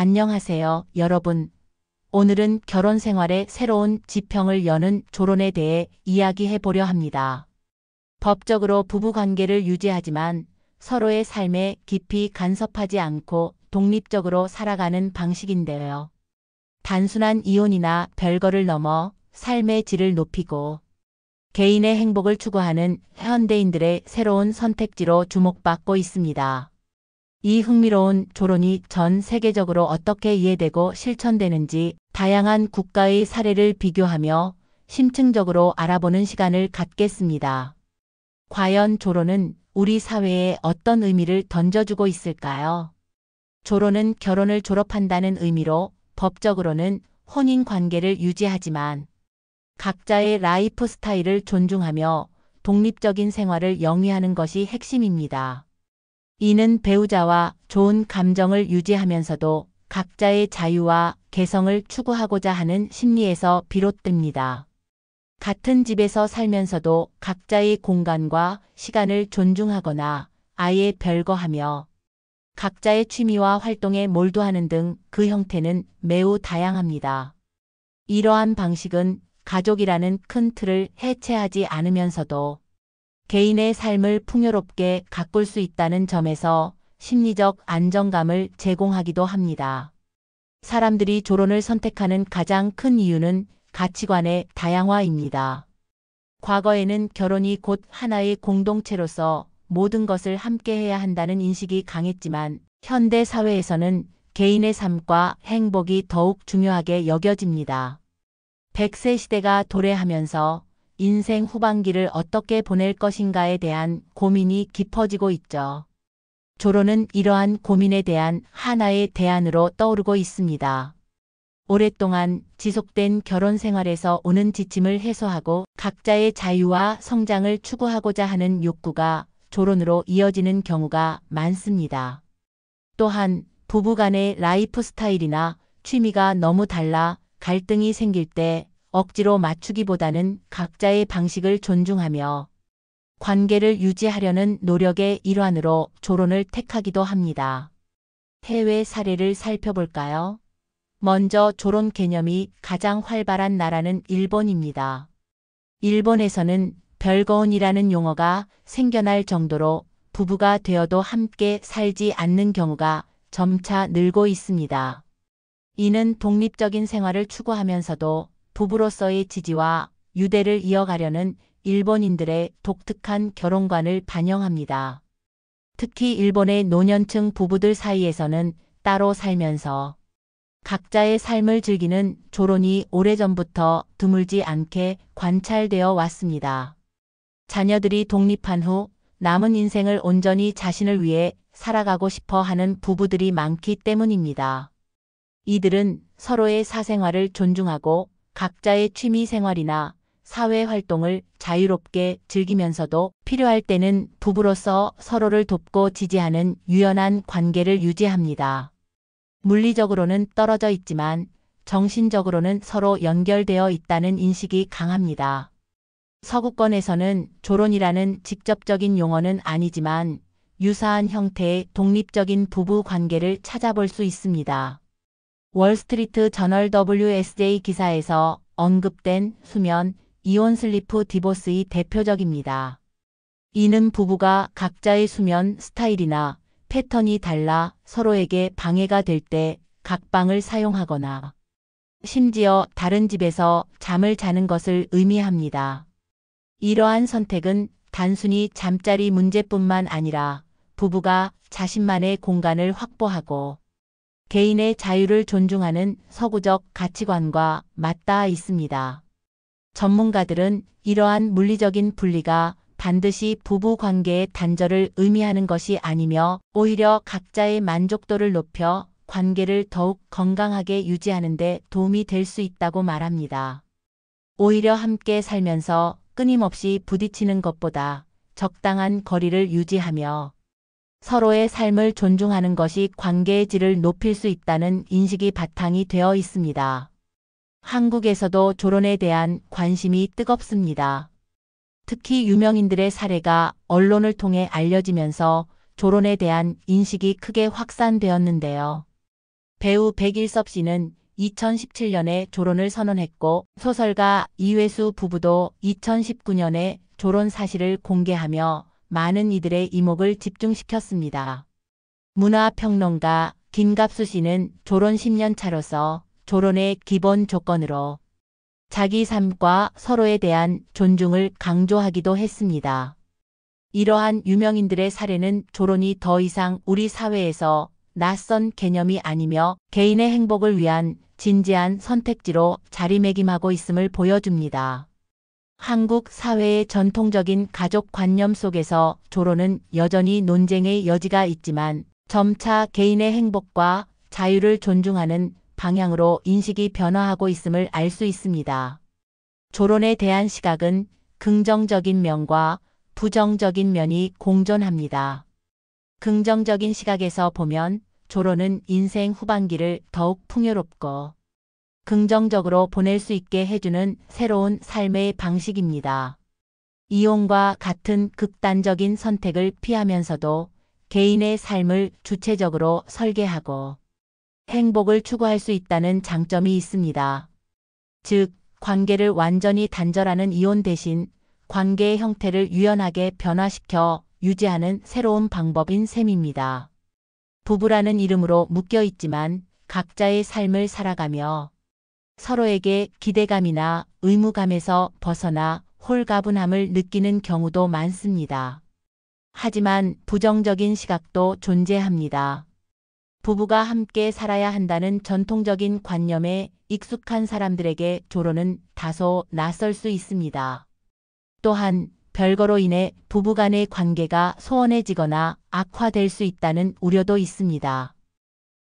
안녕하세요, 여러분. 오늘은 결혼 생활의 새로운 지평을 여는 조론에 대해 이야기해 보려 합니다. 법적으로 부부 관계를 유지하지만 서로의 삶에 깊이 간섭하지 않고 독립적으로 살아가는 방식인데요. 단순한 이혼이나 별거를 넘어 삶의 질을 높이고 개인의 행복을 추구하는 현대인들의 새로운 선택지로 주목받고 있습니다. 이 흥미로운 조론이 전 세계적으로 어떻게 이해되고 실천되는지 다양한 국가의 사례를 비교하며 심층적으로 알아보는 시간을 갖겠습니다. 과연 조론은 우리 사회에 어떤 의미를 던져주고 있을까요? 조론은 결혼을 졸업한다는 의미로 법적으로는 혼인 관계를 유지하지만 각자의 라이프 스타일을 존중하며 독립적인 생활을 영위하는 것이 핵심입니다. 이는 배우자와 좋은 감정을 유지하면서도 각자의 자유와 개성을 추구하고자 하는 심리에서 비롯됩니다. 같은 집에서 살면서도 각자의 공간과 시간을 존중하거나 아예 별거하며 각자의 취미와 활동에 몰두하는 등 그 형태는 매우 다양합니다. 이러한 방식은 가족이라는 큰 틀을 해체하지 않으면서도 개인의 삶을 풍요롭게 가꿀 수 있다는 점에서 심리적 안정감을 제공하기도 합니다. 사람들이 조론을 선택하는 가장 큰 이유는 가치관의 다양화입니다. 과거에는 결혼이 곧 하나의 공동체로서 모든 것을 함께해야 한다는 인식이 강했지만 현대 사회에서는 개인의 삶과 행복이 더욱 중요하게 여겨집니다. 100세 시대가 도래하면서 인생 후반기를 어떻게 보낼 것인가에 대한 고민이 깊어지고 있죠. 조론은 이러한 고민에 대한 하나의 대안으로 떠오르고 있습니다. 오랫동안 지속된 결혼 생활에서 오는 지침을 해소하고 각자의 자유와 성장을 추구하고자 하는 욕구가 조론으로 이어지는 경우가 많습니다. 또한 부부 간의 라이프 스타일이나 취미가 너무 달라 갈등이 생길 때 억지로 맞추기보다는 각자의 방식을 존중하며 관계를 유지하려는 노력의 일환으로 조론을 택하기도 합니다. 해외 사례를 살펴볼까요? 먼저 조론 개념이 가장 활발한 나라는 일본입니다. 일본에서는 별거혼이라는 용어가 생겨날 정도로 부부가 되어도 함께 살지 않는 경우가 점차 늘고 있습니다. 이는 독립적인 생활을 추구하면서도 부부로서의 지지와 유대를 이어가려는 일본인들의 독특한 결혼관을 반영합니다. 특히 일본의 노년층 부부들 사이에서는 따로 살면서 각자의 삶을 즐기는 조론이 오래전부터 드물지 않게 관찰되어 왔습니다. 자녀들이 독립한 후 남은 인생을 온전히 자신을 위해 살아가고 싶어 하는 부부들이 많기 때문입니다. 이들은 서로의 사생활을 존중하고 각자의 취미 생활이나 사회 활동을 자유롭게 즐기면서도 필요할 때는 부부로서 서로를 돕고 지지하는 유연한 관계를 유지합니다. 물리적으로는 떨어져 있지만 정신적으로는 서로 연결되어 있다는 인식이 강합니다. 서구권에서는 조론이라는 직접적인 용어는 아니지만 유사한 형태의 독립적인 부부 관계를 찾아볼 수 있습니다. 월스트리트 저널 WSJ 기사에서 언급된 수면, 이혼 슬리프 디보스의 대표적입니다. 이는 부부가 각자의 수면 스타일이나 패턴이 달라 서로에게 방해가 될 때 각 방을 사용하거나 심지어 다른 집에서 잠을 자는 것을 의미합니다. 이러한 선택은 단순히 잠자리 문제뿐만 아니라 부부가 자신만의 공간을 확보하고 개인의 자유를 존중하는 서구적 가치관과 맞닿아 있습니다. 전문가들은 이러한 물리적인 분리가 반드시 부부 관계의 단절을 의미하는 것이 아니며 오히려 각자의 만족도를 높여 관계를 더욱 건강하게 유지하는 데 도움이 될 수 있다고 말합니다. 오히려 함께 살면서 끊임없이 부딪히는 것보다 적당한 거리를 유지하며 서로의 삶을 존중하는 것이 관계의 질을 높일 수 있다는 인식이 바탕이 되어 있습니다. 한국에서도 조론에 대한 관심이 뜨겁습니다. 특히 유명인들의 사례가 언론을 통해 알려지면서 조론에 대한 인식이 크게 확산되었는데요. 배우 백일섭 씨는 2017년에 졸혼을 선언했고 소설가 이회수 부부도 2019년에 졸혼 사실을 공개하며 많은 이들의 이목을 집중시켰습니다. 문화평론가 김갑수 씨는 졸혼 10년 차로서 졸혼의 기본 조건으로 자기 삶과 서로에 대한 존중을 강조하기도 했습니다. 이러한 유명인들의 사례는 졸혼이 더 이상 우리 사회에서 낯선 개념이 아니며 개인의 행복을 위한 진지한 선택지로 자리매김하고 있음을 보여줍니다. 한국 사회의 전통적인 가족관념 속에서 졸혼은 여전히 논쟁의 여지가 있지만 점차 개인의 행복과 자유를 존중하는 방향으로 인식이 변화하고 있음을 알 수 있습니다. 졸혼에 대한 시각은 긍정적인 면과 부정적인 면이 공존합니다. 긍정적인 시각에서 보면 졸혼은 인생 후반기를 더욱 풍요롭고 긍정적으로 보낼 수 있게 해주는 새로운 삶의 방식입니다. 이혼과 같은 극단적인 선택을 피하면서도 개인의 삶을 주체적으로 설계하고 행복을 추구할 수 있다는 장점이 있습니다. 즉, 관계를 완전히 단절하는 이혼 대신 관계의 형태를 유연하게 변화시켜 유지하는 새로운 방법인 셈입니다. 부부라는 이름으로 묶여 있지만 각자의 삶을 살아가며 서로에게 기대감이나 의무감에서 벗어나 홀가분함을 느끼는 경우도 많습니다. 하지만 부정적인 시각도 존재합니다. 부부가 함께 살아야 한다는 전통적인 관념에 익숙한 사람들에게 졸혼은 다소 낯설 수 있습니다. 또한 별거로 인해 부부간의 관계가 소원해지거나 악화될 수 있다는 우려도 있습니다.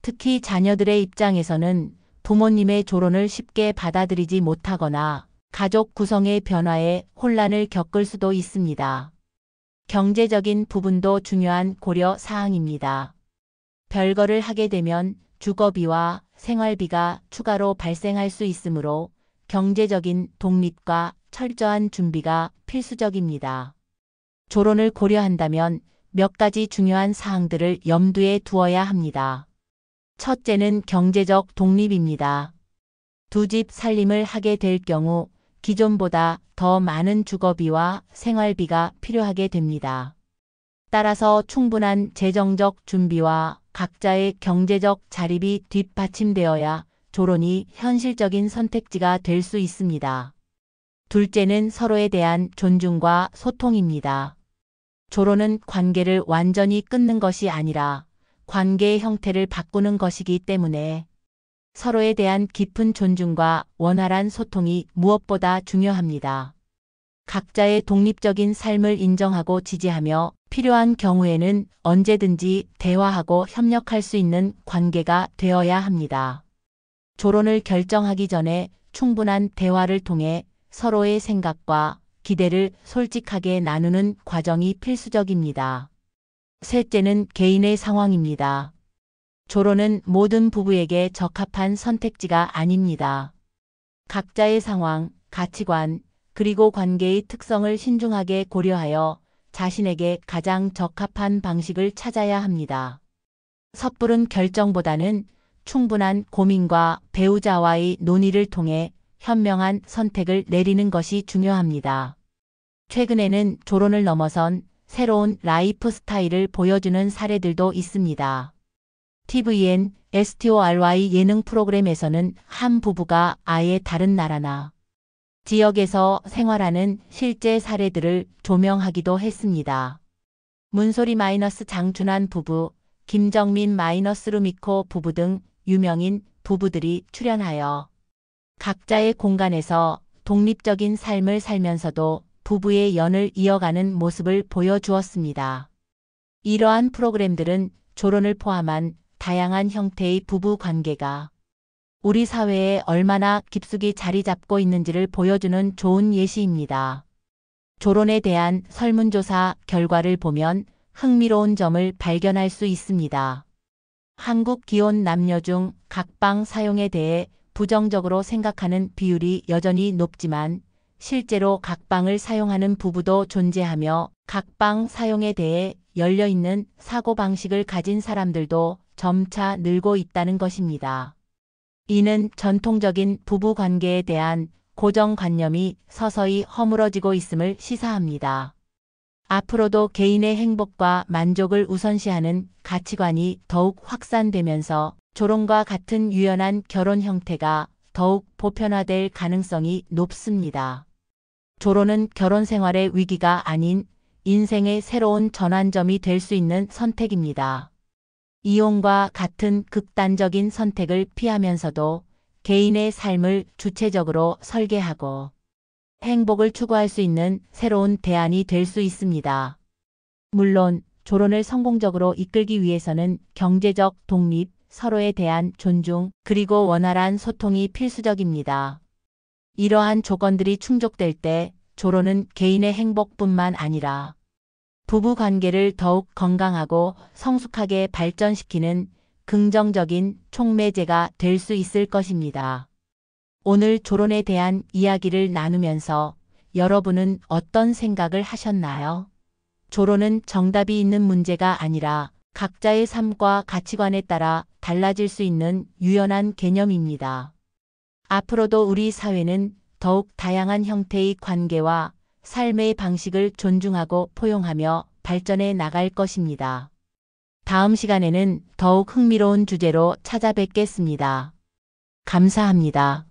특히 자녀들의 입장에서는 부모님의 졸혼을 쉽게 받아들이지 못하거나 가족 구성의 변화에 혼란을 겪을 수도 있습니다. 경제적인 부분도 중요한 고려 사항입니다. 별거를 하게 되면 주거비와 생활비가 추가로 발생할 수 있으므로 경제적인 독립과 철저한 준비가 필수적입니다. 졸혼을 고려한다면 몇 가지 중요한 사항들을 염두에 두어야 합니다. 첫째는 경제적 독립입니다. 두 집 살림을 하게 될 경우 기존보다 더 많은 주거비와 생활비가 필요하게 됩니다. 따라서 충분한 재정적 준비와 각자의 경제적 자립이 뒷받침되어야 졸혼이 현실적인 선택지가 될 수 있습니다. 둘째는 서로에 대한 존중과 소통입니다. 졸혼은 관계를 완전히 끊는 것이 아니라 관계의 형태를 바꾸는 것이기 때문에 서로에 대한 깊은 존중과 원활한 소통이 무엇보다 중요합니다. 각자의 독립적인 삶을 인정하고 지지하며 필요한 경우에는 언제든지 대화하고 협력할 수 있는 관계가 되어야 합니다. 졸혼을 결정하기 전에 충분한 대화를 통해 서로의 생각과 기대를 솔직하게 나누는 과정이 필수적입니다. 셋째는 개인의 상황입니다. 졸혼은 모든 부부에게 적합한 선택지가 아닙니다. 각자의 상황, 가치관, 그리고 관계의 특성을 신중하게 고려하여 자신에게 가장 적합한 방식을 찾아야 합니다. 섣부른 결정보다는 충분한 고민과 배우자와의 논의를 통해 현명한 선택을 내리는 것이 중요합니다. 최근에는 졸혼을 넘어선 새로운 라이프 스타일을 보여주는 사례들도 있습니다. tvN, STORY 예능 프로그램에서는 한 부부가 아예 다른 나라나 지역에서 생활하는 실제 사례들을 조명하기도 했습니다. 문소리 장준환 부부, 김정민 루미코 부부 등 유명인 부부들이 출연하여 각자의 공간에서 독립적인 삶을 살면서도 부부의 연을 이어가는 모습을 보여주었습니다. 이러한 프로그램들은 졸혼을 포함한 다양한 형태의 부부 관계가 우리 사회에 얼마나 깊숙이 자리 잡고 있는지를 보여주는 좋은 예시입니다. 졸혼에 대한 설문조사 결과를 보면 흥미로운 점을 발견할 수 있습니다. 한국 기혼 남녀 중 각방 사용에 대해 부정적으로 생각하는 비율이 여전히 높지만 실제로 각방을 사용하는 부부도 존재하며 각방 사용에 대해 열려있는 사고방식을 가진 사람들도 점차 늘고 있다는 것입니다. 이는 전통적인 부부 관계에 대한 고정관념이 서서히 허물어지고 있음을 시사합니다. 앞으로도 개인의 행복과 만족을 우선시하는 가치관이 더욱 확산되면서 조론과 같은 유연한 결혼 형태가 더욱 보편화될 가능성이 높습니다. 조론은 결혼 생활의 위기가 아닌 인생의 새로운 전환점이 될 수 있는 선택입니다. 이혼과 같은 극단적인 선택을 피하면서도 개인의 삶을 주체적으로 설계하고 행복을 추구할 수 있는 새로운 대안이 될 수 있습니다. 물론 조론을 성공적으로 이끌기 위해서는 경제적 독립, 서로에 대한 존중, 그리고 원활한 소통이 필수적입니다. 이러한 조건들이 충족될 때 조론은 개인의 행복뿐만 아니라 부부 관계를 더욱 건강하고 성숙하게 발전시키는 긍정적인 촉매제가 될 수 있을 것입니다. 오늘 조론에 대한 이야기를 나누면서 여러분은 어떤 생각을 하셨나요? 조론은 정답이 있는 문제가 아니라 각자의 삶과 가치관에 따라 달라질 수 있는 유연한 개념입니다. 앞으로도 우리 사회는 더욱 다양한 형태의 관계와 삶의 방식을 존중하고 포용하며 발전해 나갈 것입니다. 다음 시간에는 더욱 흥미로운 주제로 찾아뵙겠습니다. 감사합니다.